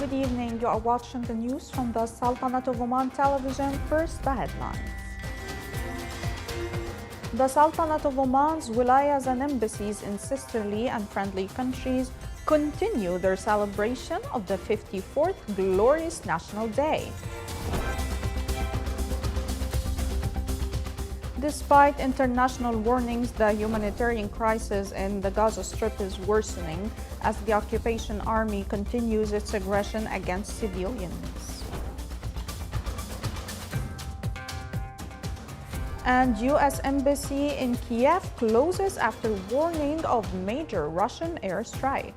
Good evening. You are watching the news from the Sultanate of Oman television. First, the headlines. The Sultanate of Oman's wilayas and embassies in sisterly and friendly countries continue their celebration of the 54th glorious National Day. Despite international warnings, the humanitarian crisis in the Gaza Strip is worsening as the occupation army continues its aggression against civilians. And U.S. Embassy in Kiev closes after warning of major Russian airstrike.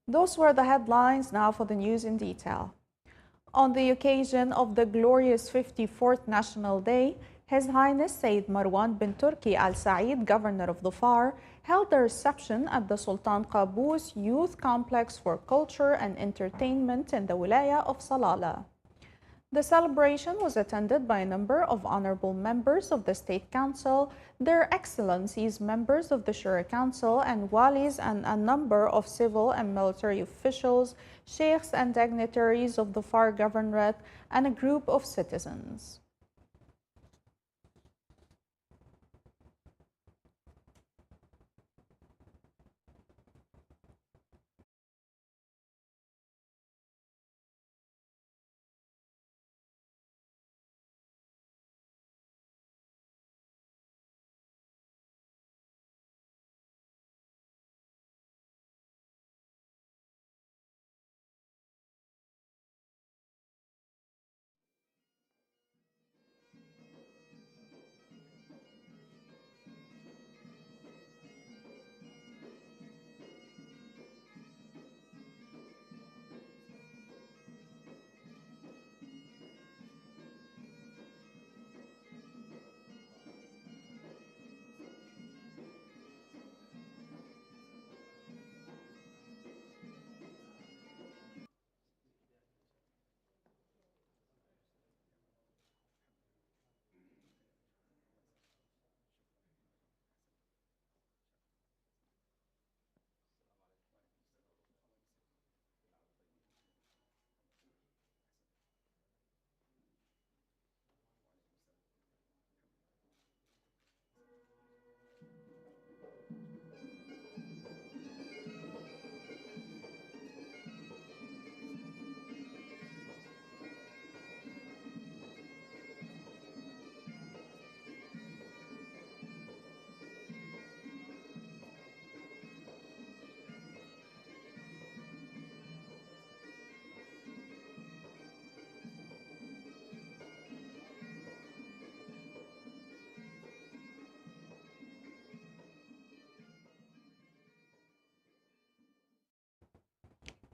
Those were the headlines. Now for the news in detail. On the occasion of the glorious 54th National Day, His Highness Sayyid Marwan bin Turki Al Said, Governor of Dhofar, held a reception at the Sultan Qaboos Youth Complex for Culture and Entertainment in the Wilaya of Salalah. The celebration was attended by a number of honorable members of the State Council, Their Excellencies members of the Shura Council and walis, and a number of civil and military officials, sheikhs and dignitaries of the Dhofar Governorate, and a group of citizens.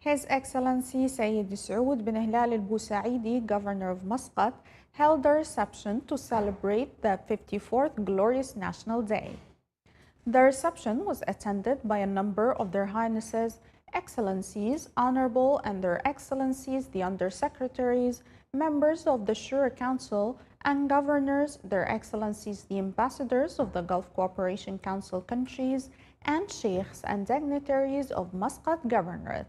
His Excellency Sayyid Saud bin Hilal al-Busaidi, Governor of Muscat, held a reception to celebrate the 54th glorious National Day. The reception was attended by a number of Their Highnesses, Excellencies, Honorable, and Their Excellencies, the Undersecretaries, members of the Shura Council, and governors, Their Excellencies, the ambassadors of the Gulf Cooperation Council countries, and sheikhs and dignitaries of Muscat Governorate.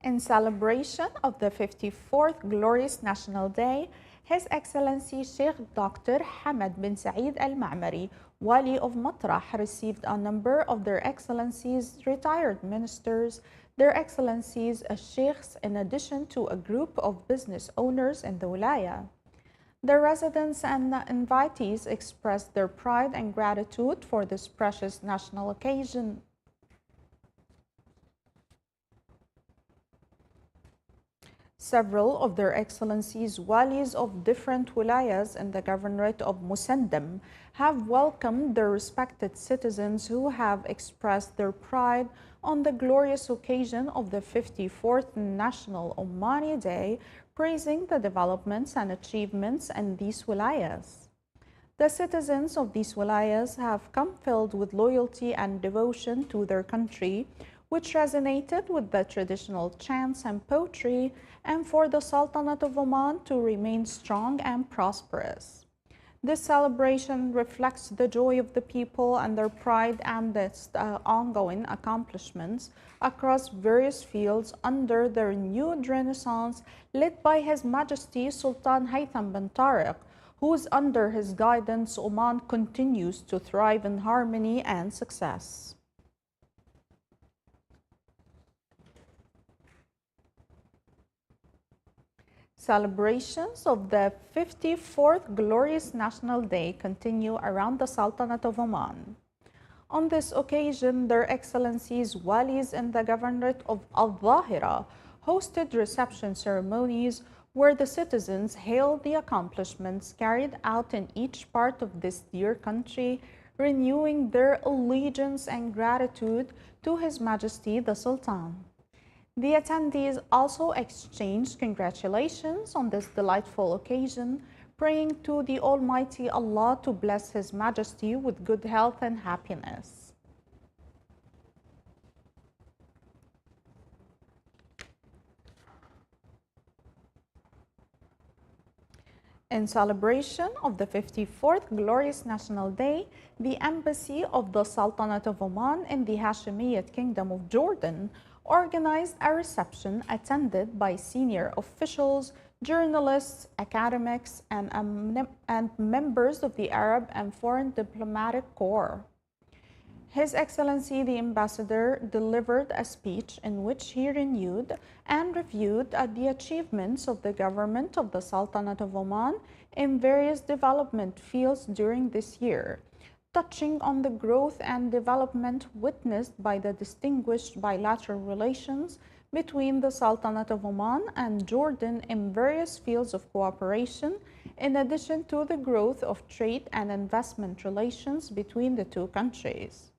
In celebration of the 54th glorious National Day, His Excellency Sheikh Dr. Hamad bin Saeed Al-Ma'mari, Wali of Matrah, received a number of Their Excellencies retired ministers, Their Excellencies as sheikhs, in addition to a group of business owners in the wilaya. The residents and invitees expressed their pride and gratitude for this precious national occasion. Several of Their Excellencies walis of different wilayas in the governorate of Musandam have welcomed their respected citizens who have expressed their pride on the glorious occasion of the 54th National Omani Day, praising the developments and achievements in these wilayas. The citizens of these wilayas have come filled with loyalty and devotion to their country, which resonated with the traditional chants and poetry, and for the Sultanate of Oman to remain strong and prosperous. This celebration reflects the joy of the people and their pride amidst ongoing accomplishments across various fields under the renewed renaissance led by His Majesty Sultan Haytham bin Tariq, whose under his guidance Oman continues to thrive in harmony and success. Celebrations of the 54th Glorious National Day continue around the Sultanate of Oman. On this occasion, Their Excellencies walis in the Governorate of Al-Zahira hosted reception ceremonies where the citizens hailed the accomplishments carried out in each part of this dear country, renewing their allegiance and gratitude to His Majesty the Sultan. The attendees also exchanged congratulations on this delightful occasion, praying to the Almighty Allah to bless His Majesty with good health and happiness. In celebration of the 54th Glorious National Day, the Embassy of the Sultanate of Oman in the Hashemite Kingdom of Jordan organized a reception attended by senior officials, journalists, academics, and members of the Arab and Foreign Diplomatic Corps. His Excellency the Ambassador delivered a speech in which he renewed and reviewed the achievements of the government of the Sultanate of Oman in various development fields during this year, touching on the growth and development witnessed by the distinguished bilateral relations between the Sultanate of Oman and Jordan in various fields of cooperation, in addition to the growth of trade and investment relations between the two countries.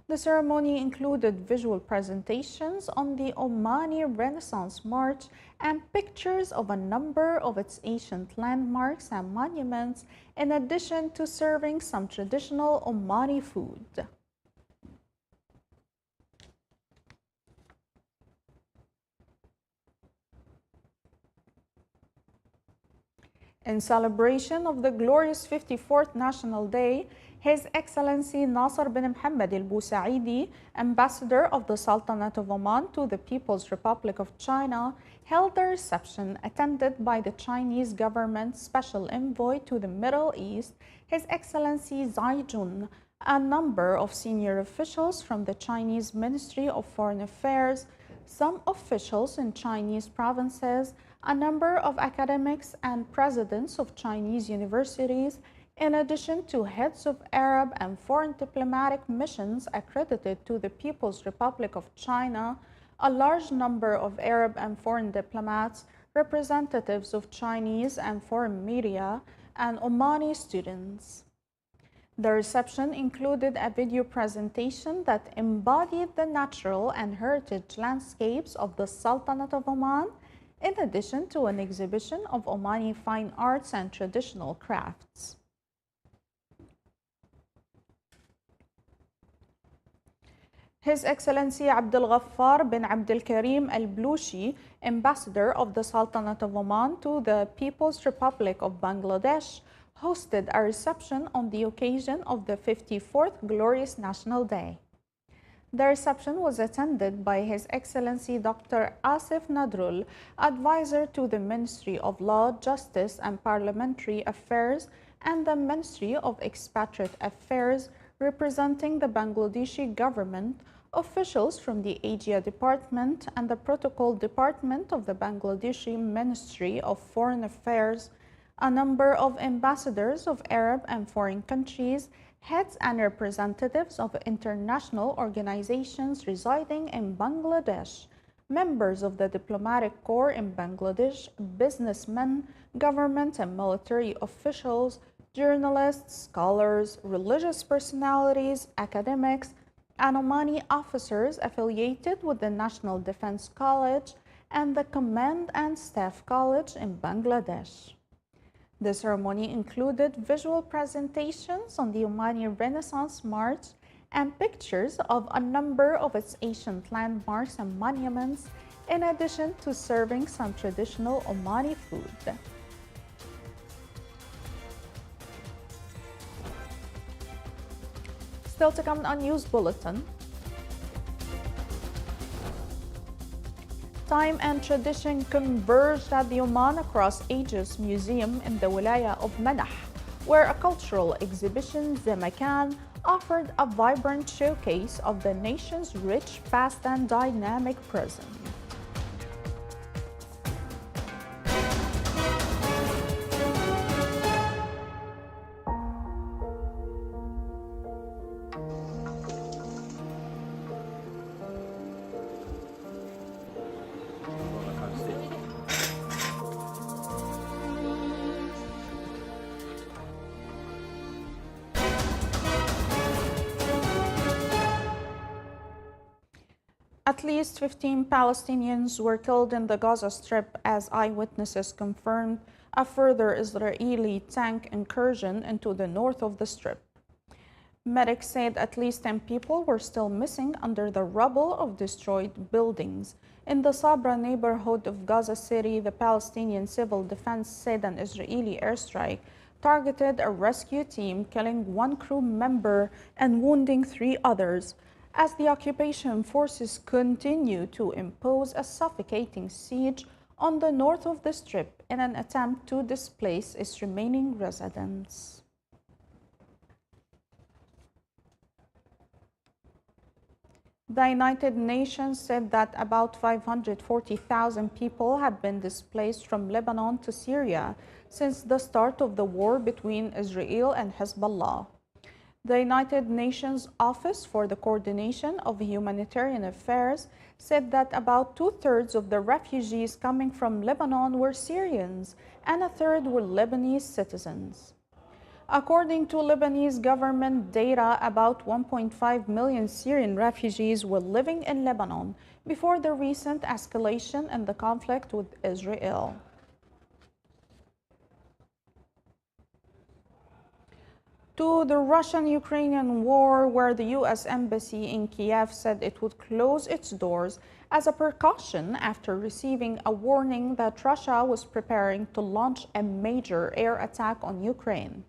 The ceremony included visual presentations on the Omani Renaissance March and pictures of a number of its ancient landmarks and monuments, in addition to serving some traditional Omani food. In celebration of the glorious 54th National Day, His Excellency Nasser bin Mohammed Al Busaidi, Ambassador of the Sultanate of Oman to the People's Republic of China, held a reception attended by the Chinese government's Special Envoy to the Middle East, His Excellency Zai Jun, a number of senior officials from the Chinese Ministry of Foreign Affairs, some officials in Chinese provinces, a number of academics and presidents of Chinese universities, in addition to heads of Arab and foreign diplomatic missions accredited to the People's Republic of China, a large number of Arab and foreign diplomats, representatives of Chinese and foreign media, and Omani students. The reception included a video presentation that embodied the natural and heritage landscapes of the Sultanate of Oman, in addition to an exhibition of Omani fine arts and traditional crafts. His Excellency Abdul Ghaffar bin Abdul Karim Al Blushi, Ambassador of the Sultanate of Oman to the People's Republic of Bangladesh, hosted a reception on the occasion of the 54th Glorious National Day. The reception was attended by His Excellency Dr. Asif Nadrul, Advisor to the Ministry of Law, Justice and Parliamentary Affairs and the Ministry of Expatriate Affairs, representing the Bangladeshi government, officials from the Asia Department and the Protocol Department of the Bangladeshi Ministry of Foreign Affairs, a number of ambassadors of Arab and foreign countries, heads and representatives of international organizations residing in Bangladesh, members of the diplomatic corps in Bangladesh, businessmen, government and military officials, journalists, scholars, religious personalities, academics, and Omani officers affiliated with the National Defense College and the Command and Staff College in Bangladesh. The ceremony included visual presentations on the Omani Renaissance March and pictures of a number of its ancient landmarks and monuments, in addition to serving some traditional Omani food. Still to come on News Bulletin. Time and tradition converged at the Oman Across Ages Museum in the Wilaya of Manah, where a cultural exhibition, Zamakan, offered a vibrant showcase of the nation's rich past and dynamic present. At least 15 Palestinians were killed in the Gaza Strip as eyewitnesses confirmed a further Israeli tank incursion into the north of the Strip. Medics said at least 10 people were still missing under the rubble of destroyed buildings. In the Sabra neighborhood of Gaza City, the Palestinian Civil Defense said an Israeli airstrike targeted a rescue team, killing one crew member and wounding 3 others, as the occupation forces continue to impose a suffocating siege on the north of the Strip in an attempt to displace its remaining residents. The United Nations said that about 540,000 people have been displaced from Lebanon to Syria since the start of the war between Israel and Hezbollah. The United Nations Office for the Coordination of Humanitarian Affairs said that about 2/3 of the refugees coming from Lebanon were Syrians and 1/3 were Lebanese citizens. According to Lebanese government data, about 1.5 million Syrian refugees were living in Lebanon before the recent escalation in the conflict with Israel. To the Russian-Ukrainian war, where the U.S. Embassy in Kiev said it would close its doors as a precaution after receiving a warning that Russia was preparing to launch a major air attack on Ukraine.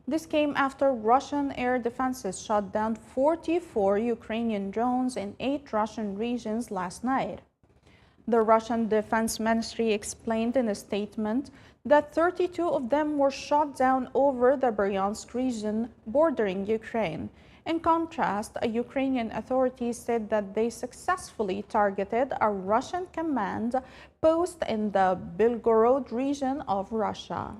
This came after Russian air defenses shot down 44 Ukrainian drones in 8 Russian regions last night. The Russian Defense Ministry explained in a statement that 32 of them were shot down over the Bryansk region bordering Ukraine. In contrast, a Ukrainian authority said that they successfully targeted a Russian command post in the Belgorod region of Russia.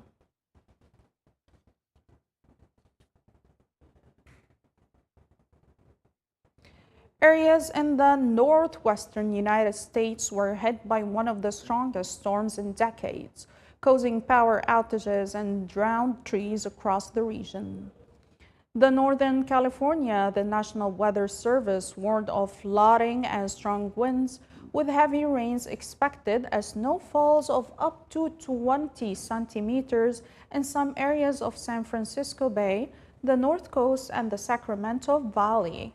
Areas in the northwestern United States were hit by one of the strongest storms in decades, causing power outages and drowned trees across the region. The Northern California, the National Weather Service warned of flooding and strong winds, with heavy rains expected as snowfalls of up to 20 centimeters in some areas of San Francisco Bay, the North Coast, and the Sacramento Valley.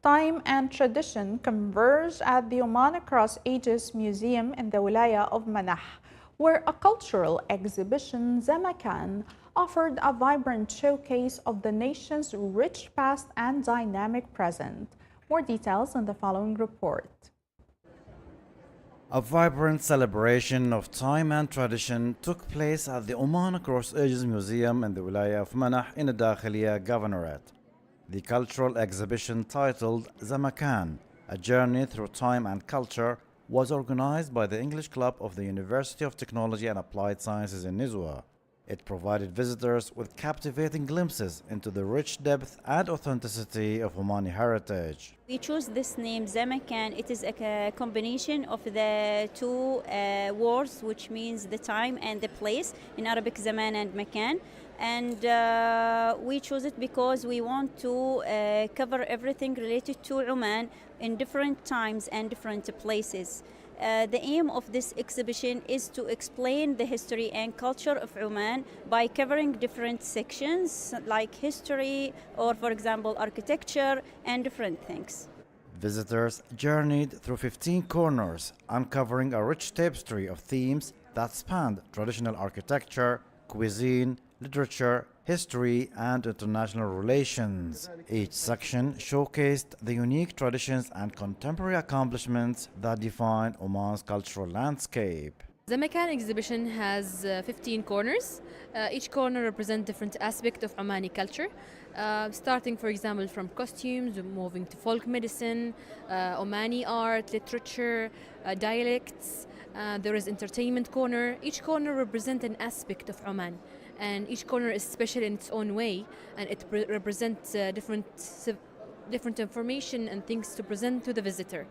Time and tradition converge at the Oman Across Ages Museum in the Wilaya of Manah, where a cultural exhibition, Zamakan, offered a vibrant showcase of the nation's rich past and dynamic present. More details in the following report. A vibrant celebration of time and tradition took place at the Oman Across Ages Museum in the Wilaya of Manah in the Dakhiliya Governorate. The cultural exhibition titled Zamakan, A Journey Through Time and Culture, was organized by the English Club of the University of Technology and Applied Sciences in Nizwa. It provided visitors with captivating glimpses into the rich depth and authenticity of Omani heritage. We chose this name Zamakan. It is a combination of the two words, which means the time and the place. In Arabic, Zaman and Makan. And we chose it because we want to cover everything related to Oman in different times and different places. The aim of this exhibition is to explain the history and culture of Oman by covering different sections like history or, for example, architecture and different things. Visitors journeyed through 15 corners, uncovering a rich tapestry of themes that spanned traditional architecture, cuisine, literature, history, and international relations. Each section showcased the unique traditions and contemporary accomplishments that define Oman's cultural landscape. The Zamakan exhibition has 15 corners. Each corner represents different aspects of Omani culture, starting, for example, from costumes, moving to folk medicine, Omani art, literature, dialects. There is entertainment corner. Each corner represents an aspect of Oman, and each corner is special in its own way, and it represents different information and things to present to the visitor.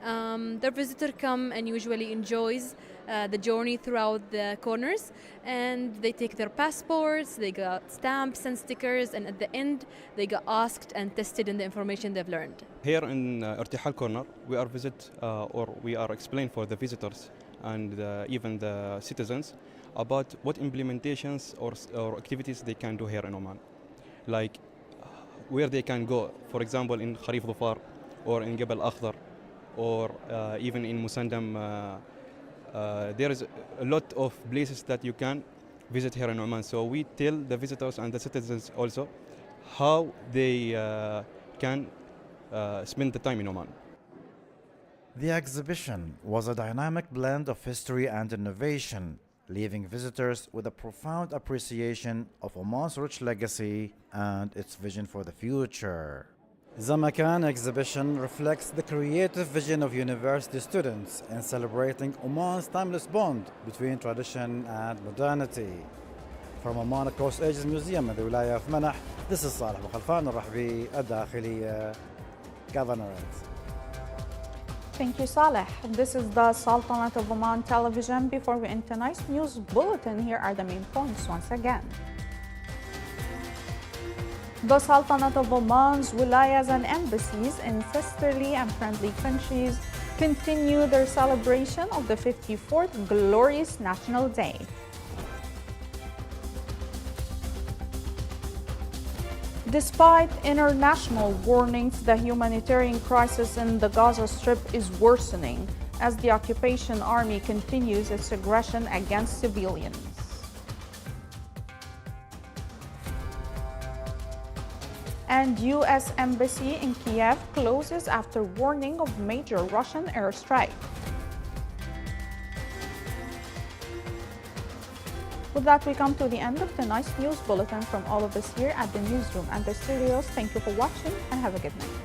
The visitor come and usually enjoys the journey throughout the corners, and they take their passports, they got stamps and stickers, and at the end they got asked and tested in the information they've learned. Here in Irtihal Corner, we are we are explain for the visitors and even the citizens about what implementations or activities they can do here in Oman, like where they can go, for example in Kharif Dhufar or in Jabal Akhdar or even in Musandam. There is a lot of places that you can visit here in Oman. So we tell the visitors and the citizens also how they can spend the time in Oman. The exhibition was a dynamic blend of history and innovation, leaving visitors with a profound appreciation of Oman's rich legacy and its vision for the future. Zamakan exhibition reflects the creative vision of university students in celebrating Oman's timeless bond between tradition and modernity. From Oman Across Ages Museum in the Wilaya of Manah, this is Saleh Bukhalfan al-Rahbi, الداخلية Governorate. Thank you, Saleh. This is the Sultanate of Oman television. Before we end tonight's news bulletin, here are the main points once again. The Sultanate of Oman's wilayas and embassies in sisterly and friendly countries continue their celebration of the 54th glorious National Day. Despite international warnings, the humanitarian crisis in the Gaza Strip is worsening as the occupation army continues its aggression against civilians. And U.S. Embassy in Kiev closes after warning of major Russian airstrike. With that, we come to the end of tonight's news bulletin from all of us here at the newsroom and the studios. Thank you for watching and have a good night.